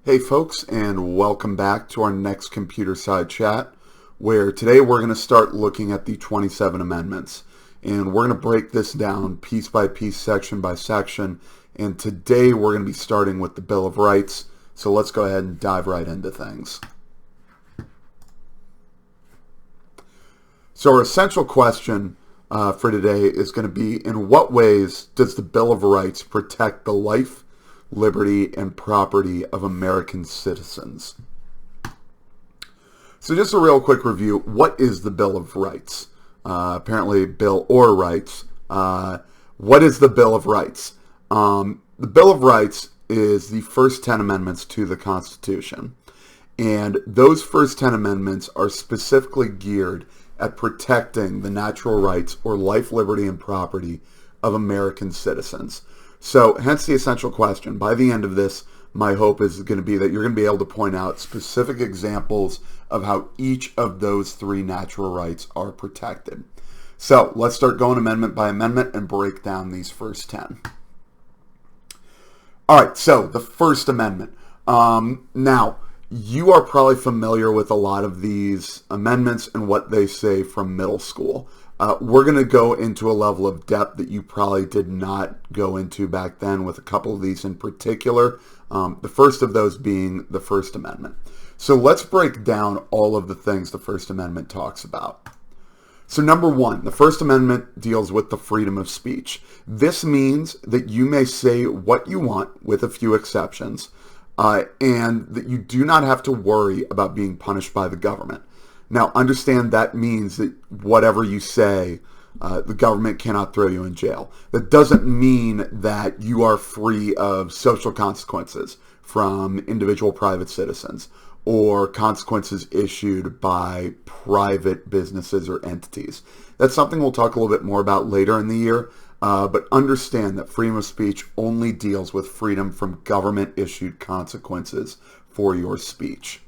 Hey folks, and welcome back to our next computer side chat, where today we're going to start looking at the 27 amendments. And we're going to break this down piece by piece, section by section. And today we're going to be starting with the Bill of Rights. So let's go ahead and dive right into things. So our essential question for today is going to be, in what ways does the Bill of Rights protect the life, liberty, and property of American citizens? So just a real quick review. What is the Bill of Rights? Apparently Bill or Rights. What is the Bill of Rights? The Bill of Rights is the first 10 amendments to the Constitution. And those first 10 amendments are specifically geared at protecting the natural rights or life, liberty, and property of American citizens. So hence the essential question. By the end of this, my hope is going to be that you're going to be able to point out specific examples of how each of those three natural rights are protected. So let's start going amendment by amendment and break down these first 10. All right, so the First Amendment. Now, you are probably familiar with a lot of these amendments and what they say from middle school. We're going to go into a level of depth that you probably did not go into back then with a couple of these in particular. The first of those being the First Amendment. So let's break down all of the things the First Amendment talks about. So number one, the First Amendment deals with the freedom of speech. This means that you may say what you want with a few exceptions, and that you do not have to worry about being punished by the government. Now, understand that means that whatever you say, the government cannot throw you in jail. That doesn't mean that you are free of social consequences from individual private citizens or consequences issued by private businesses or entities. That's something we'll talk a little bit more about later in the year, but understand that freedom of speech only deals with freedom from government-issued consequences for your speech.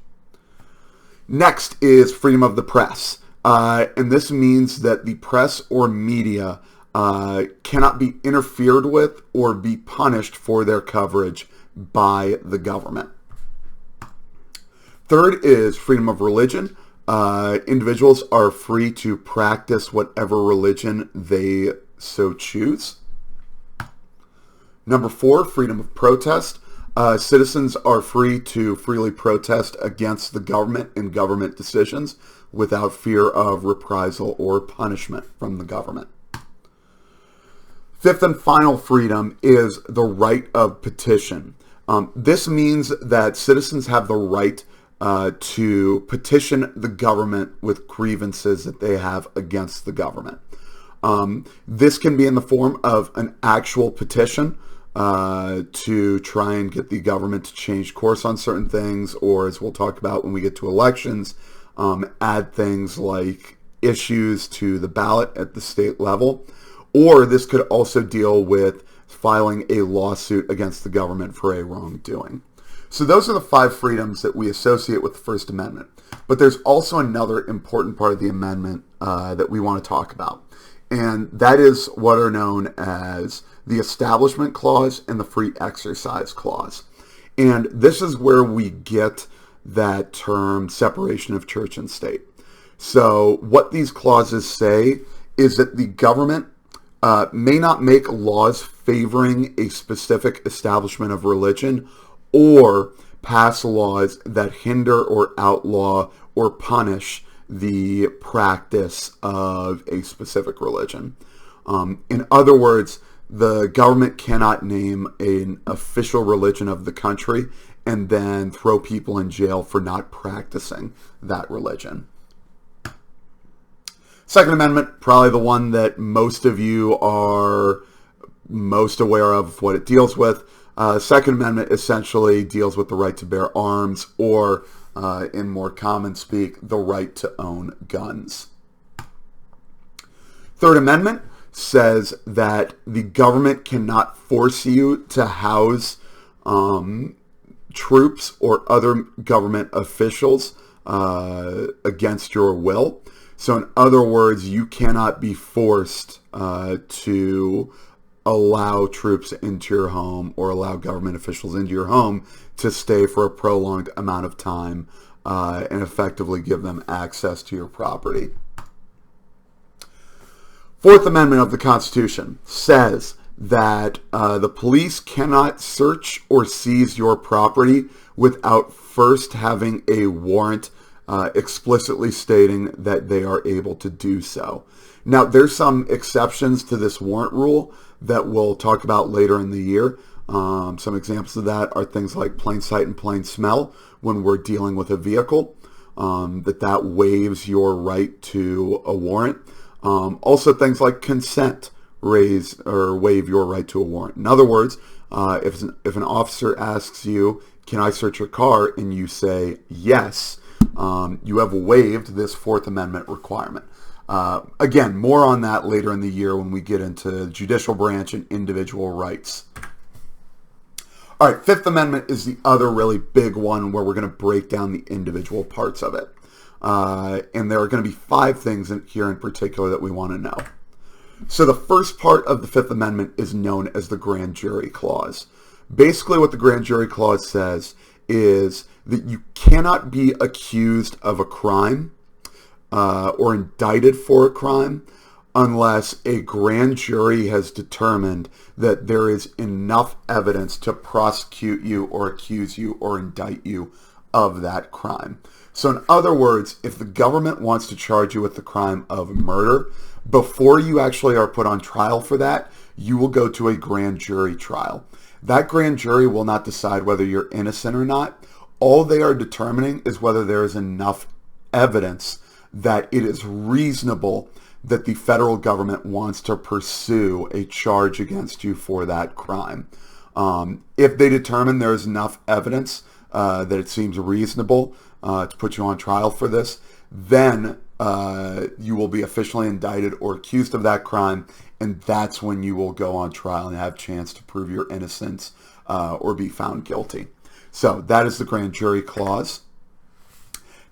Next is freedom of the press. And this means that the press or media cannot be interfered with or be punished for their coverage by the government. Third is freedom of religion. Individuals are free to practice whatever religion they so choose. Number four, freedom of protest. Citizens are free to freely protest against the government and government decisions without fear of reprisal or punishment from the government. Fifth and final freedom is the right of petition. This means that citizens have the right to petition the government with grievances that they have against the government. This can be in the form of an actual petition to try and get the government to change course on certain things, or as we'll talk about when we get to elections, add things like issues to the ballot at the state level. Or this could also deal with filing a lawsuit against the government for a wrongdoing. So those are the five freedoms that we associate with the First Amendment. But there's also another important part of the amendment that we want to talk about. And that is what are known as the Establishment Clause and the Free Exercise Clause. And this is where we get that term separation of church and state. So what these clauses say is that the government may not make laws favoring a specific establishment of religion or pass laws that hinder or outlaw or punish the practice of a specific religion. In other words, the government cannot name an official religion of the country and then throw people in jail for not practicing that religion. Second Amendment, probably the one that most of you are most aware of what it deals with. Second Amendment essentially deals with the right to bear arms, or in more common speak, the right to own guns. Third Amendment says that the government cannot force you to house troops or other government officials against your will. So in other words, you cannot be forced to allow troops into your home or allow government officials into your home to stay for a prolonged amount of time and effectively give them access to your property. Fourth Amendment of the Constitution says that the police cannot search or seize your property without first having a warrant explicitly stating that they are able to do so. Now, there's some exceptions to this warrant rule that we'll talk about later in the year. Some examples of that are things like plain sight and plain smell when we're dealing with a vehicle, that waives your right to a warrant. Also things like consent waive your right to a warrant. In other words, if an officer asks you, can I search your car, and you say yes, you have waived this Fourth Amendment requirement. Again, more on that later in the year when we get into the judicial branch and individual rights. All right, Fifth Amendment is the other really big one where we're going to break down the individual parts of it. And there are going to be 5 things here in particular that we want to know. So the first part of the Fifth Amendment is known as the Grand Jury Clause. Basically what the Grand Jury Clause says is that you cannot be accused of a crime or indicted for a crime unless a grand jury has determined that there is enough evidence to prosecute you or accuse you or indict you of that crime. So in other words, if the government wants to charge you with the crime of murder, before you actually are put on trial for that, you will go to a grand jury trial. That grand jury will not decide whether you're innocent or not. All they are determining is whether there is enough evidence that it is reasonable that the federal government wants to pursue a charge against you for that crime. If they determine there is enough evidence that it seems reasonable to put you on trial for this, then you will be officially indicted or accused of that crime, and that's when you will go on trial and have a chance to prove your innocence or be found guilty. So that is the Grand Jury Clause.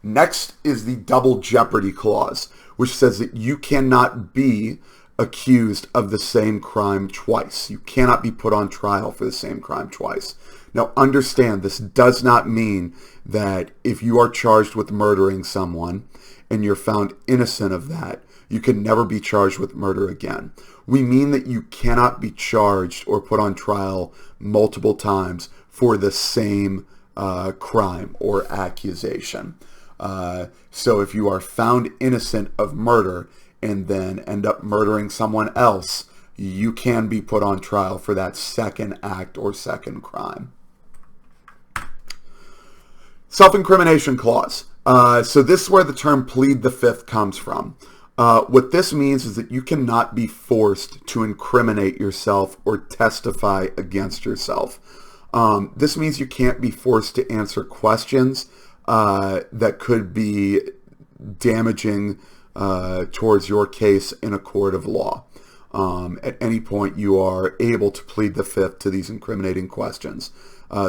Next is the Double Jeopardy Clause, which says that you cannot be accused of the same crime twice. You cannot be put on trial for the same crime twice. Now understand, this does not mean that if you are charged with murdering someone and you're found innocent of that, you can never be charged with murder again. We mean that you cannot be charged or put on trial multiple times for the same crime or accusation. So if you are found innocent of murder and then end up murdering someone else, you can be put on trial for that second act or second crime. Self-incrimination clause. So this is where the term plead the fifth comes from. What this means is that you cannot be forced to incriminate yourself or testify against yourself. This means you can't be forced to answer questions that could be damaging towards your in a court of law. At any point, you are able to plead the fifth to these incriminating questions.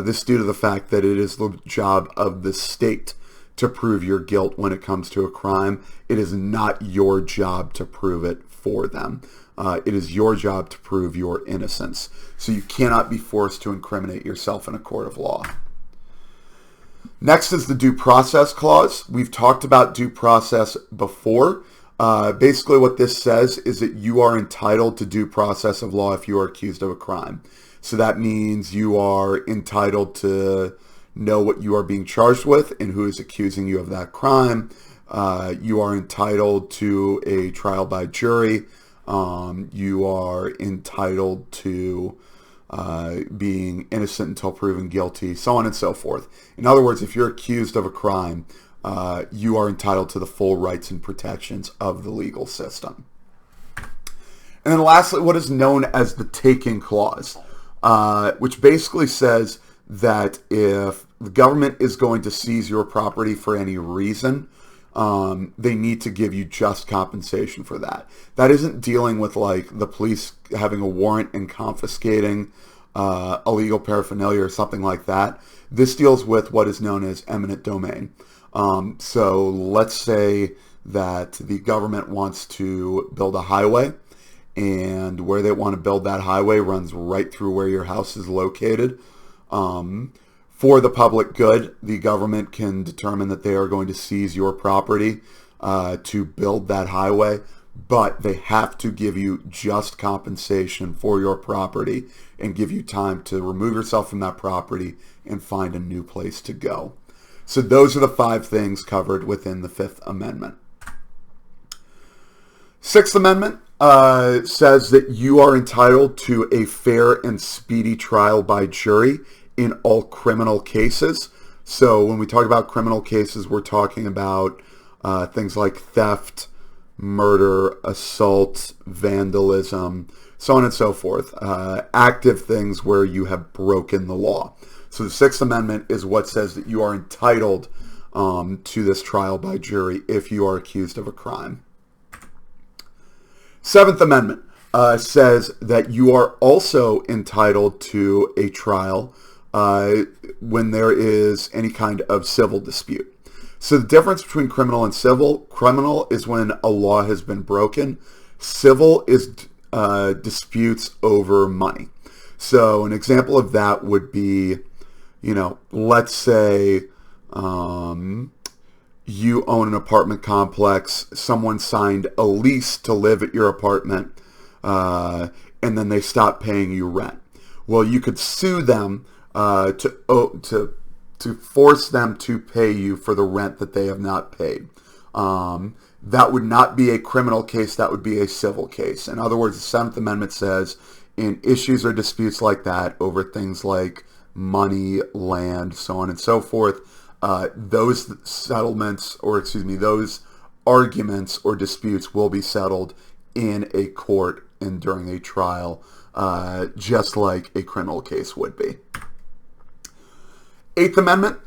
This is due to the fact that it is the job of the state to prove your guilt when it comes to a crime. It is not your job to prove it for them. It is your job to prove your innocence. So you cannot be forced to incriminate yourself in a court of law. Next is the Due Process Clause. We've talked about due process before. Basically what this says is that you are entitled to due process of law if you are accused of a crime. So that means you are entitled to know what you are being charged with and who is accusing you of that crime. You are entitled to a trial by jury. You are entitled to being innocent until proven guilty, so on and so forth. In other words, if you're accused of a crime, you are entitled to the full rights and protections of the legal system. And then lastly, what is known as the Taking Clause, which basically says that if the government is going to seize your property for any reason, they need to give you just compensation for that. That isn't dealing with like the police having a warrant and confiscating illegal paraphernalia or something like that. This deals with what is known as eminent domain. So let's say that the government wants to build a highway, and where they want to build that highway runs right through where your house is located. For the public good, the government can determine that they are going to seize your property to build that highway, but they have to give you just compensation for your property and give you time to remove yourself from that property and find a new place to go. So those are the 5 things covered within the Fifth Amendment. Sixth Amendment says that you are entitled to a fair and speedy trial by jury in all criminal cases. So when we talk about criminal cases, we're talking about things like theft, murder, assault, vandalism, so on and so forth. Active things where you have broken the law. So the Sixth Amendment is what says that you are entitled to this trial by jury if you are accused of a crime. Seventh Amendment says that you are also entitled to a trial when there is any kind of civil dispute. So the difference between criminal and civil: criminal is when a law has been broken. Civil is disputes over money. So an example of that would be, let's say you own an apartment complex, someone signed a lease to live at your apartment, and then they stop paying you rent. Well, you could sue them to force them to pay you for the rent that they have not paid. That would not be a criminal case, that would be a civil case. In other words, the Seventh Amendment says in issues or disputes like that over things like money, land, so on and so forth, those settlements, those arguments or disputes will be settled in a court and during a trial, just like a criminal case would be. Eighth Amendment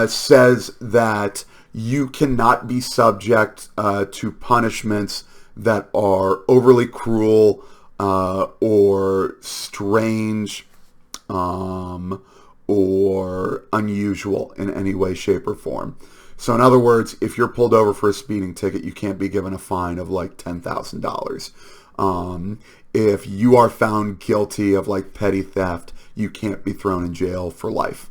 says that you cannot be subject to punishments that are overly cruel or strange or unusual in any way, shape, or form. So in other words, if you're pulled over for a speeding ticket, you can't be given a fine of like $10,000. If you are found guilty of like petty theft, you can't be thrown in jail for life.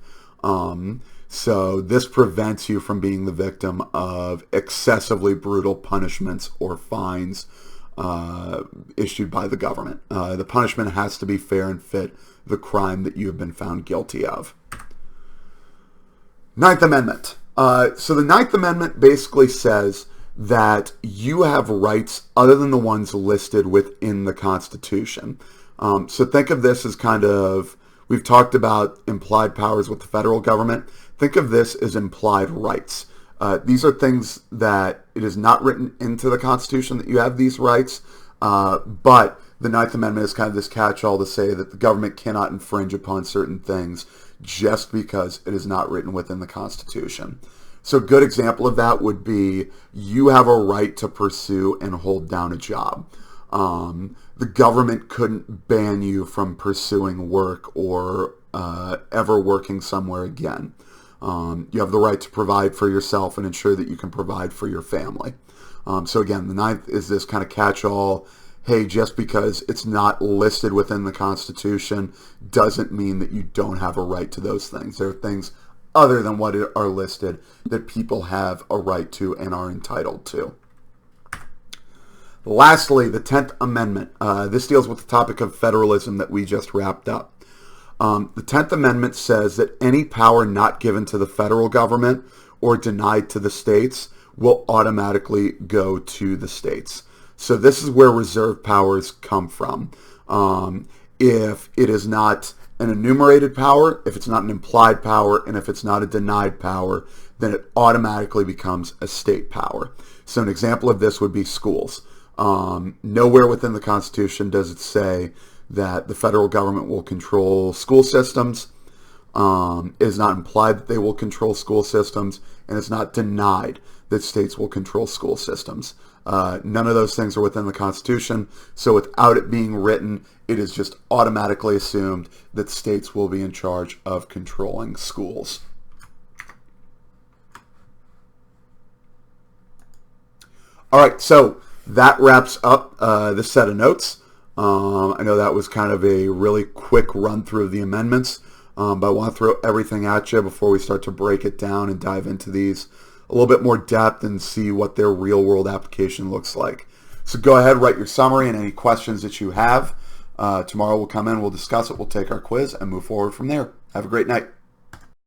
So this prevents you from being the victim of excessively brutal punishments or fines issued by the government. The punishment has to be fair and fit the crime that you have been found guilty of. Ninth Amendment. So the Ninth Amendment basically says that you have rights other than the ones listed within the Constitution. So think of this as kind of, we've talked about implied powers with the federal government. Think of this as implied rights. These are things that it is not written into the Constitution that you have these rights, but the Ninth Amendment is kind of this catch-all to say that the government cannot infringe upon certain things just because it is not written within the Constitution. So a good example of that would be you have a right to pursue and hold down a job. The government couldn't ban you from pursuing work or ever working somewhere again. You have the right to provide for yourself and ensure that you can provide for your family. So again, the ninth is this kind of catch-all. Hey, just because it's not listed within the Constitution doesn't mean that you don't have a right to those things. There are things other than what are listed that people have a right to and are entitled to. Lastly, the 10th Amendment. This deals with the topic of federalism that we just wrapped up. The 10th Amendment says that any power not given to the federal government or denied to the states will automatically go to the states. So this is where reserve powers come from. If it is not an enumerated power, if it's not an implied power, and if it's not a denied power, then it automatically becomes a state power. So an example of this would be schools. Nowhere within the Constitution does it say that the federal government will control school systems. It is not implied that they will control school systems, and it's not denied that states will control school systems. None of those things are within the Constitution, so without it being written, it is just automatically assumed that states will be in charge of controlling schools. All right, so that wraps up this set of notes. I know that was kind of a really quick run through of the amendments. But I want to throw everything at you before we start to break it down and dive into these a little bit more depth and see what their real world application looks like. So go ahead, write your summary and any questions that you have. Tomorrow we'll come in, we'll discuss it, we'll take our quiz and move forward from there. Have a great night.